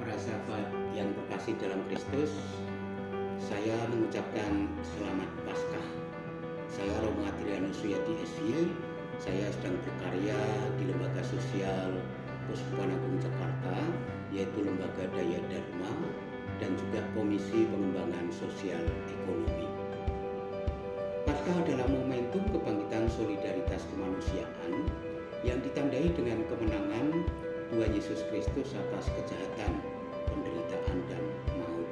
Para sahabat yang terkasih dalam Kristus, saya mengucapkan selamat Paskah. Saya Romo Adrianus Suyadi SY. Saya sedang berkarya di Lembaga Sosial Keuskupan Agung Jakarta, yaitu Lembaga Daya Dharma dan juga Komisi Pengembangan Sosial Ekonomi. Paskah adalah momentum kebangkitan solidaritas kemanusiaan yang ditandai dengan kemenangan Tuhan Yesus Kristus atas kejahatan, penderitaan, dan maut.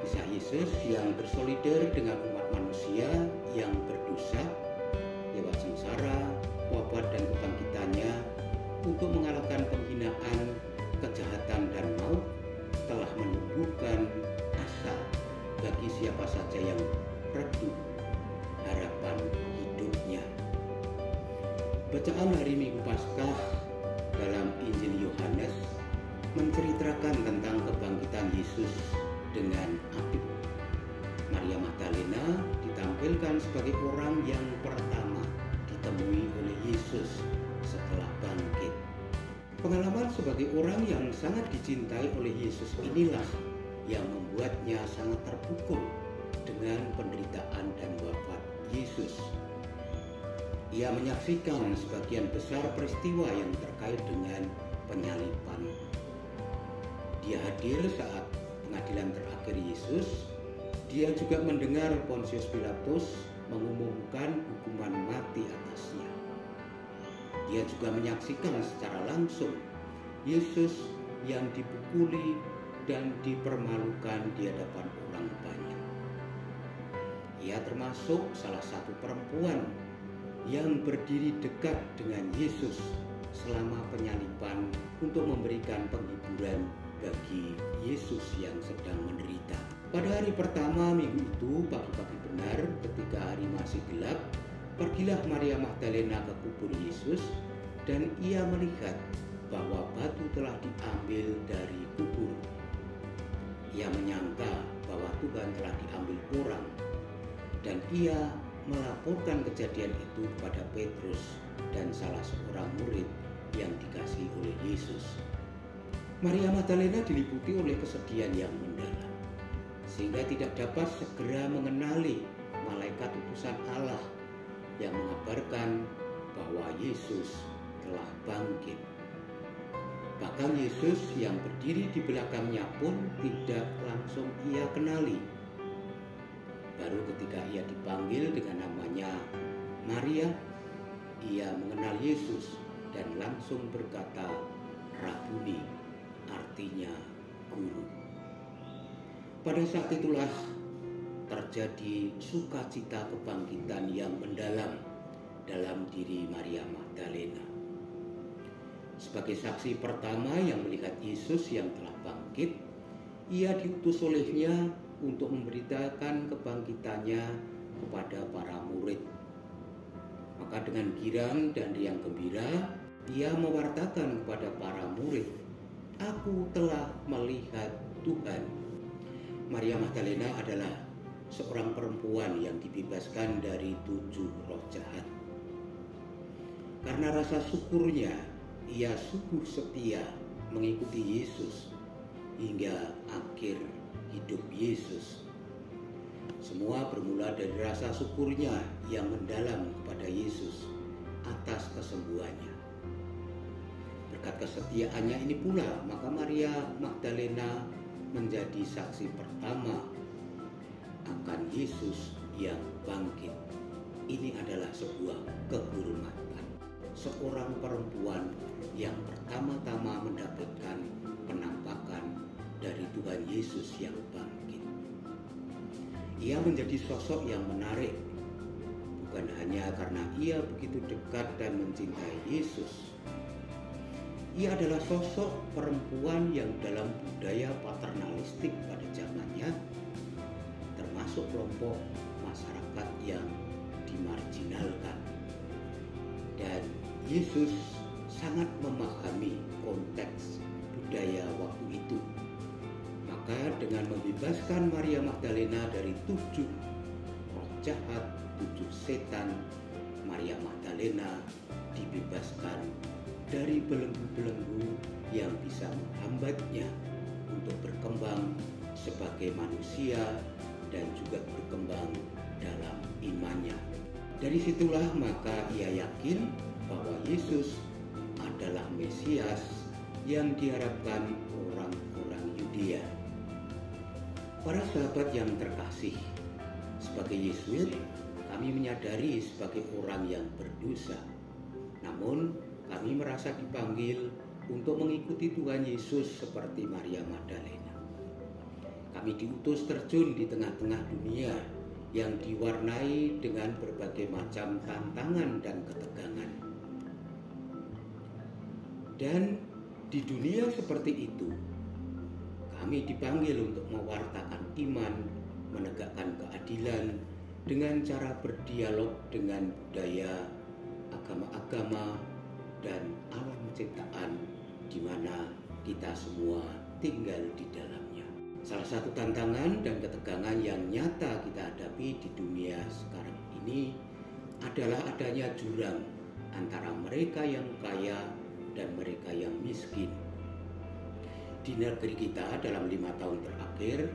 Kisah Yesus yang bersolider dengan umat manusia yang berdosa lewat sengsara, wafat, dan kebangkitannya untuk mengalahkan penghinaan, kejahatan, dan maut telah menumbuhkan asa bagi siapa saja yang redup harapan hidupnya. Bacaan hari Minggu Paskah dalam Injil Yohanes menceritakan tentang kebangkitan Yesus dengan apik. Maria Magdalena ditampilkan sebagai orang yang pertama ditemui oleh Yesus setelah bangkit. Pengalaman sebagai orang yang sangat dicintai oleh Yesus inilah yang membuatnya sangat terpukul dengan penderitaan dan wafat Yesus. Ia menyaksikan sebagian besar peristiwa yang terkait dengan penyaliban. Dia hadir saat pengadilan terakhir Yesus. Dia juga mendengar Pontius Pilatus mengumumkan hukuman mati atasnya. Dia juga menyaksikan secara langsung Yesus yang dipukuli dan dipermalukan di hadapan orang banyak. Ia termasuk salah satu perempuan yang berdiri dekat dengan Yesus selama penyaliban untuk memberikan penghiburan bagi Yesus yang sedang menderita. Pada hari pertama minggu itu, pagi-pagi benar ketika hari masih gelap, pergilah Maria Magdalena ke kubur Yesus dan ia melihat bahwa batu telah diambil dari kubur. Ia menyangka bahwa Tuhan telah diambil orang dan ia melaporkan kejadian itu kepada Petrus dan salah seorang murid yang dikasihi oleh Yesus. Maria Magdalena diliputi oleh kesedihan yang mendalam, sehingga tidak dapat segera mengenali malaikat utusan Allah yang mengabarkan bahwa Yesus telah bangkit. Bahkan Yesus yang berdiri di belakangnya pun tidak langsung ia kenali. Baru ketika ia dipanggil dengan namanya Maria, ia mengenal Yesus dan langsung berkata, "Rabuni," artinya guru. Pada saat itulah terjadi sukacita kebangkitan yang mendalam dalam diri Maria Magdalena. Sebagai saksi pertama yang melihat Yesus yang telah bangkit, ia diutus olehnya untuk memberitakan kebangkitannya kepada para murid. Maka dengan girang dan riang gembira, ia mewartakan kepada para murid, "Aku telah melihat Tuhan." Maria Magdalena adalah seorang perempuan yang dibebaskan dari 7 roh jahat. Karena rasa syukurnya, ia sungguh setia mengikuti Yesus hingga akhir hidup Yesus. Semua bermula dari rasa syukurnya yang mendalam kepada Yesus atas kesembuhannya. Berkat kesetiaannya ini pula, maka Maria Magdalena menjadi saksi pertama akan Yesus yang bangkit. Ini adalah sebuah kehormatan. Seorang perempuan yang pertama-tama mendapatkan penampakan dari Tuhan Yesus yang bangkit. Ia menjadi sosok yang menarik, bukan hanya karena ia begitu dekat dan mencintai Yesus. Ia adalah sosok perempuan yang dalam budaya paternalistik pada zamannya, termasuk kelompok masyarakat yang dimarginalkan. Dan Yesus sangat memahami konteks budaya waktu itu. Maka dengan membebaskan Maria Magdalena dari 7 roh jahat, 7 setan, Maria Magdalena dibebaskan dari belenggu-belenggu yang bisa menghambatnya untuk berkembang sebagai manusia dan juga berkembang dalam imannya. Dari situlah maka ia yakin bahwa Yesus adalah Mesias yang diharapkan orang-orang Yudea. Para sahabat yang terkasih, sebagai Yesus kami menyadari sebagai orang yang berdosa. Namun kami merasa dipanggil untuk mengikuti Tuhan Yesus seperti Maria Magdalena. Kami diutus terjun di tengah-tengah dunia yang diwarnai dengan berbagai macam tantangan dan ketegangan. Dan di dunia seperti itu, kami dipanggil untuk mewartakan iman, menegakkan keadilan dengan cara berdialog dengan budaya, agama-agama, dan alam ciptaan di mana kita semua tinggal di dalamnya. Salah satu tantangan dan ketegangan yang nyata kita hadapi di dunia sekarang ini adalah adanya jurang antara mereka yang kaya dan mereka yang miskin. Di negeri kita dalam 5 tahun terakhir,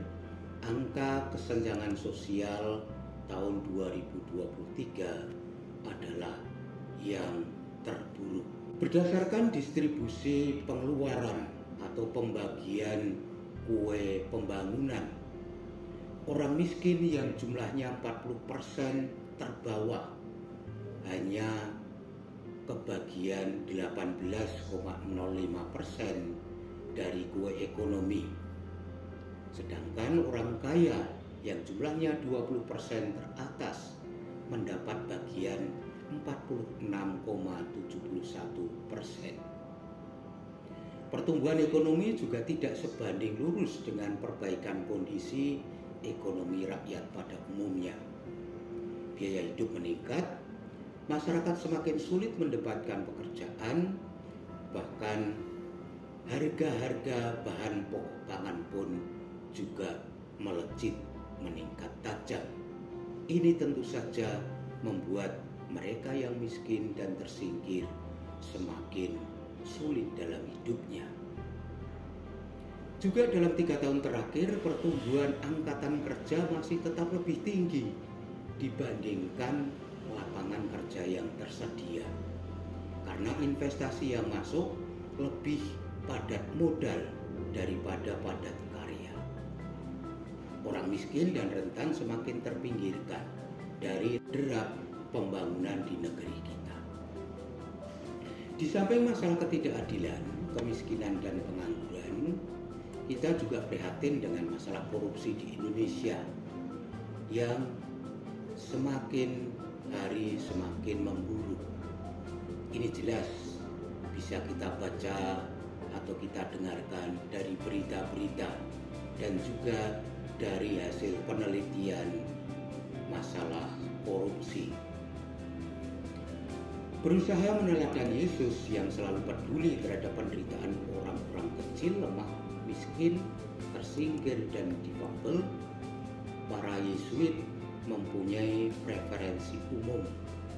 angka kesenjangan sosial tahun 2023 adalah yang terburuk. Berdasarkan distribusi pengeluaran atau pembagian kue pembangunan, orang miskin yang jumlahnya 40% terbawah hanya kebagian 18,05% dari kue ekonomi. Sedangkan orang kaya yang jumlahnya 20% teratas mendapat bagian 46,71%. Pertumbuhan ekonomi juga tidak sebanding lurus dengan perbaikan kondisi ekonomi rakyat pada umumnya. Biaya hidup meningkat, masyarakat semakin sulit mendapatkan pekerjaan, bahkan harga-harga bahan pokok pangan pun juga melejit meningkat tajam. Ini tentu saja membuat mereka yang miskin dan tersingkir semakin sulit dalam hidupnya. Juga dalam 3 tahun terakhir, pertumbuhan angkatan kerja masih tetap lebih tinggi dibandingkan lapangan kerja yang tersedia, karena investasi yang masuk lebih padat modal daripada padat karya. Orang miskin dan rentan semakin terpinggirkan dari derap pembangunan di negeri kita. Di samping masalah ketidakadilan, kemiskinan, dan pengangguran, kita juga prihatin dengan masalah korupsi di Indonesia yang semakin hari semakin memburuk. Ini jelas bisa kita baca atau kita dengarkan dari berita-berita dan juga dari hasil penelitian masalah korupsi. Berusaha meneladan Yesus yang selalu peduli terhadap penderitaan orang-orang kecil, lemah, miskin, tersingkir, dan difabel, para Yesuit mempunyai preferensi umum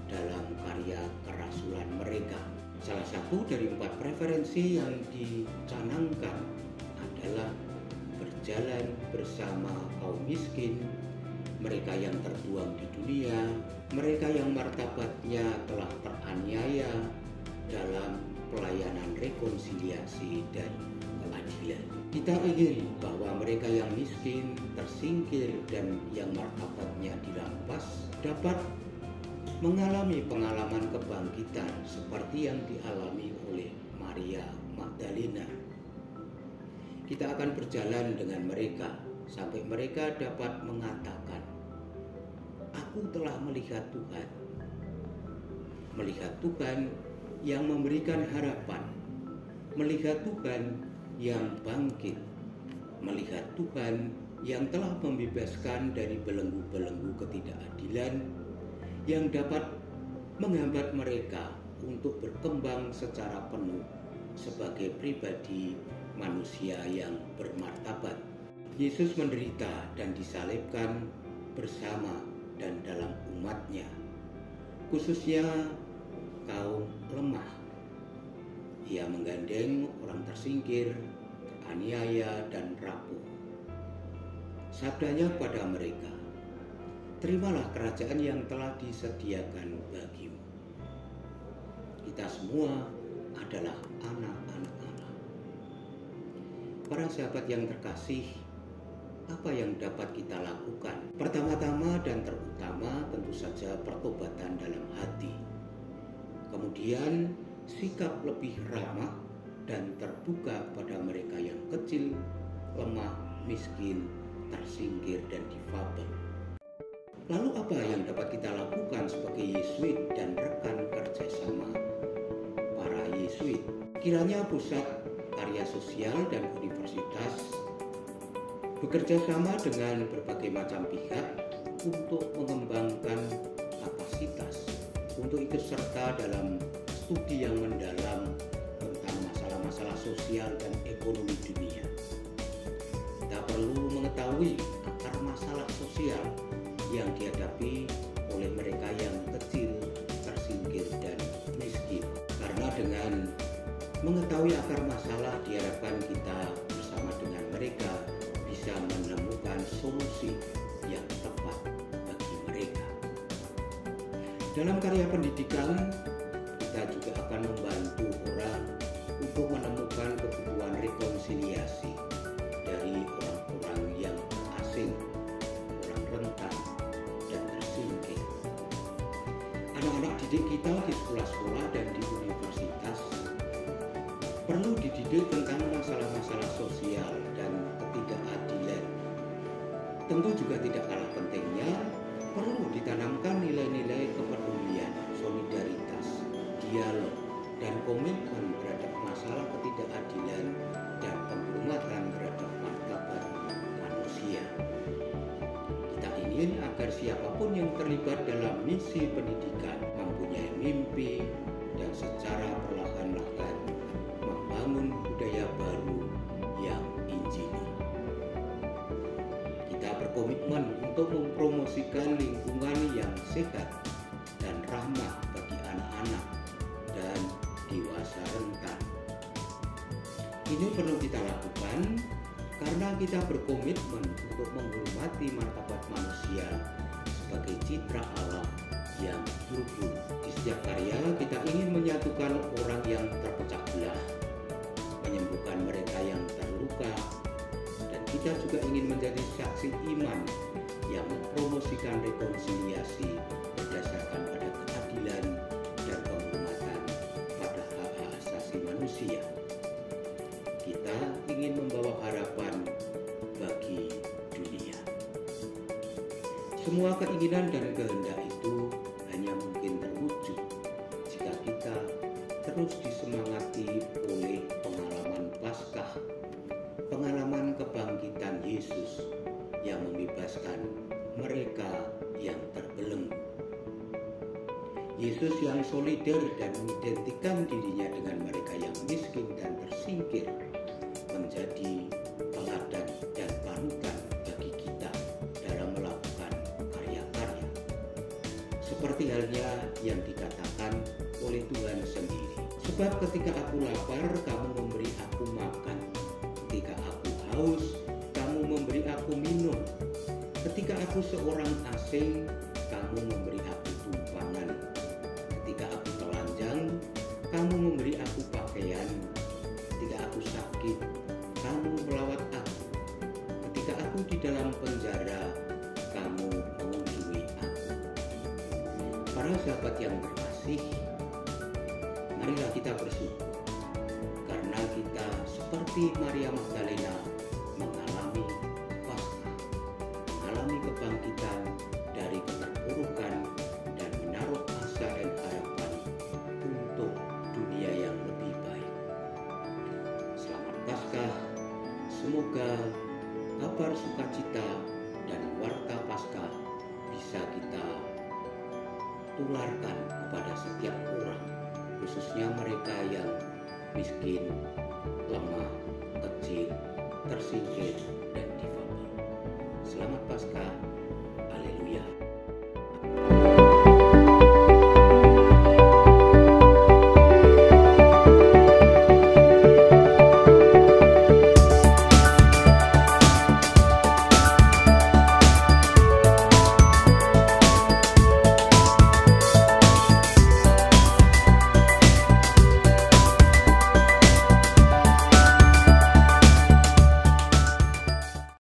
dalam karya kerasulan mereka. Salah satu dari 4 preferensi yang dicanangkan adalah berjalan bersama kaum miskin, mereka yang terbuang di dunia, mereka yang martabatnya telah teraniaya dalam pelayanan rekonsiliasi dan keadilan. Kita ingin bahwa mereka yang miskin, tersingkir, dan yang martabatnya dirampas dapat mengalami pengalaman kebangkitan seperti yang dialami oleh Maria Magdalena. Kita akan berjalan dengan mereka sampai mereka dapat mengatakan, "Aku telah melihat Tuhan." Melihat Tuhan yang memberikan harapan, melihat Tuhan yang bangkit, melihat Tuhan yang telah membebaskan dari belenggu-belenggu ketidakadilan yang dapat menghambat mereka untuk berkembang secara penuh sebagai pribadi manusia yang bermartabat. Yesus menderita dan disalibkan bersama dan dalam umatnya, khususnya kaum lemah. Ia menggandeng orang tersingkir, teraniaya, dan rapuh. Sabdanya pada mereka, "Terimalah kerajaan yang telah disediakan bagimu." Kita semua adalah anak-anak Allah. Para sahabat yang terkasih, apa yang dapat kita lakukan? Pertama-tama dan terutama tentu saja pertobatan dalam hati. Kemudian sikap lebih ramah dan terbuka pada mereka yang kecil, lemah, miskin, tersingkir, dan difabel. Lalu apa yang dapat kita lakukan sebagai Yesuit dan rekan kerjasama para Yesuit? Kiranya pusat karya sosial dan universitas bekerja sama dengan berbagai macam pihak untuk mengembangkan kapasitas, untuk ikut serta dalam studi yang mendalam tentang masalah-masalah sosial dan ekonomi dunia. Kita perlu mengetahui akar masalah sosial yang dihadapi oleh mereka yang kecil, tersingkir, dan miskin. Karena dengan mengetahui akar masalah diharapkan kita bersama dengan mereka bisa menemukan solusi yang tepat bagi mereka. Dalam karya pendidikan, kita juga akan membantu orang untuk menemukan kebutuhan rekonsiliasi dari orang-orang yang asing, orang rentan, dan tersingkir. Anak-anak didik kita di sekolah-sekolah dan di universitas perlu dididik tentang masalah-masalah sosial dan ketidakadilan. Tentu juga tidak kalah pentingnya, perlu ditanamkan nilai-nilai kepedulian, solidaritas, dialog, dan komitmen terhadap masalah ketidakadilan dan penghormatan terhadap martabat manusia. Kita ingin agar siapapun yang terlibat dalam misi pendidikan mempunyai mimpi dan secara perlahan-lahan membangun budaya baru yang injili. Kita berkomitmen untuk mempromosikan lingkungan yang sehat dan ramah bagi anak-anak dan dewasa rentan. Ini perlu kita lakukan karena kita berkomitmen untuk menghormati martabat manusia sebagai citra Allah yang luhur. Di setiap karya kita ingin menyatukan orang yang terpecah belah, menyembuhkan mereka yang terluka, dan kita juga ingin menjadi saksi iman yang mempromosikan rekonsiliasi berdasarkan pada keadilan dan penghormatan pada hak-hak asasi manusia. Kita ingin membawa harapan bagi dunia. Semua keinginan dan kehendak itu hanya mungkin terwujud jika kita terus disemangati oleh pengalaman Paskah, pengalaman kebangkitan Yesus yang membebaskan mereka yang terbelenggu. Yesus yang solider dan mengidentikan dirinya dengan mereka yang miskin dan tersingkir menjadi teladan dan panutan bagi kita dalam melakukan karya-karya. Seperti halnya yang dikatakan oleh Tuhan sendiri. Sebab ketika aku lapar, kamu memberi aku makan. Ketika aku haus, kamu memberi aku minum. Ketika aku seorang asing, kamu memberi aku tumpangan. Ketika aku telanjang, kamu memberi aku pakaian. Ketika aku sakit, kamu melawat aku. Ketika aku di dalam penjara, kamu mengunjungi aku. Para sahabat yang terkasih, marilah kita bersyukur karena kita seperti Maria Magdalena mengalami Paskah, mengalami kebangkitan dari keterpurukan dan menaruh asa dan harapan untuk dunia yang lebih baik. Selamat Paskah, semoga kabar sukacita dan warta Paskah bisa kita tularkan kepada setiap orang, khususnya mereka yang miskin, lemah, kecil, tersingkir, dan difabel. Selamat Paskah.